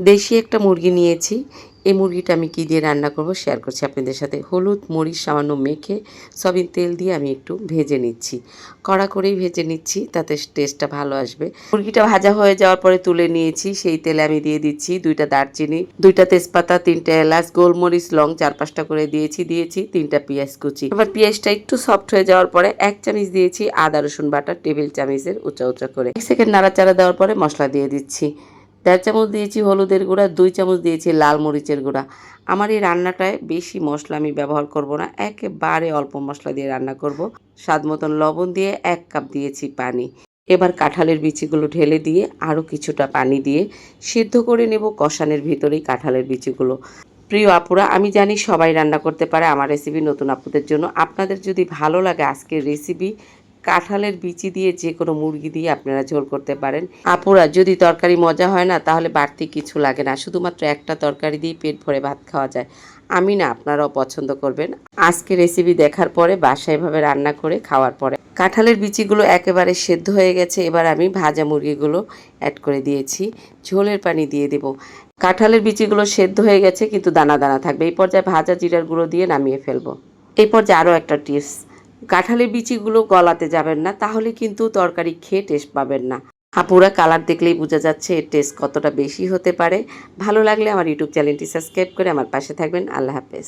দেশি একটা মুরগি নিয়েছি। এই মুরগিটা আমি কী দিয়ে রান্না করব শেয়ার করছি আপনাদের সাথে। হলুদ, মরিচ সামান্য মেখে সয়াবিন তেল দিয়ে আমি একটু ভেজে নিচ্ছি। কড়া করেই ভেজে নিচ্ছি, তাতে টেস্টটা ভালো আসবে। মুরগিটা ভাজা হয়ে যাওয়ার পরে তুলে নিয়েছি। সেই তেলে আমি দিয়ে দিচ্ছি 2টা দারচিনি, 2টা তেজপাতা, 3টে এলাচ, গোলমরিচ, লং 4-5টা করে দিয়েছি 3টা পেঁয়াজ কুচি। এবার পেঁয়াজটা একটু সফট হয়ে যাওয়ার পরে 1 চামচ দিয়েছি আদা রসুন বাটা, টেবিল চামচের উঁচা উঁচা করে। 1 সেকেন্ড নাড়াচাড়া দেওয়ার পরে মশলা দিয়ে দিচ্ছি। 1.5 চামচ দিয়েছি হলুদের গুঁড়া, 2 চামচ দিয়েছি লাল মরিচের গুঁড়া। আমার এই রান্নাটায় বেশি মশলা আমি ব্যবহার করব না, একেবারে অল্প মশলা দিয়ে রান্না করব। স্বাদ মতন লবণ দিয়ে 1 কাপ দিয়েছি পানি। এবার কাঁঠালের বিচিগুলো ঢেলে দিয়ে আরও কিছুটা পানি দিয়ে সিদ্ধ করে নেব কষানের ভিতরেই কাঁঠালের বিচিগুলো। প্রিয় আপুরা, আমি জানি সবাই রান্না করতে পারে আমার রেসিপি নতুন আপুদের জন্য। আপনাদের যদি ভালো লাগে আজকের রেসিপি, কাঁঠালের বিচি দিয়ে যে কোনো মুরগি দিয়ে আপনারা ঝোল করতে পারেন। আপুরা, যদি তরকারি মজা হয় না তাহলে বাড়তি কিছু লাগে না, শুধুমাত্র একটা তরকারি দিয়ে পেট ভরে ভাত খাওয়া যায়। আমি না, আপনারাও পছন্দ করবেন। আজকে রেসিপি দেখার পরে বাসায় এভাবে রান্না করে খাওয়ার পরে কাঁঠালের বিচিগুলো একেবারে সেদ্ধ হয়ে গেছে। এবার আমি ভাজা মুরগিগুলো অ্যাড করে দিয়েছি। ঝোলের পানি দিয়ে দেব। কাঁঠালের বিচিগুলো সেদ্ধ হয়ে গেছে কিন্তু দানা দানা থাকবে। এই পর্যায়ে ভাজা জিরার গুঁড়ো দিয়ে নামিয়ে ফেলবো। এই পর্যায়ে আরও একটা টিপস, কাঁঠালের বিচিগুলো গলাতে যাবেন না, তাহলে কিন্তু তরকারি খেয়ে টেস্ট পাবেন না। আপুরা, কালার দেখলেই বোঝা যাচ্ছে এর টেস্ট কতটা বেশি হতে পারে। ভালো লাগলে আমার ইউটিউব চ্যানেলটি সাবস্ক্রাইব করে আমার পাশে থাকবেন। আল্লাহ হাফেজ।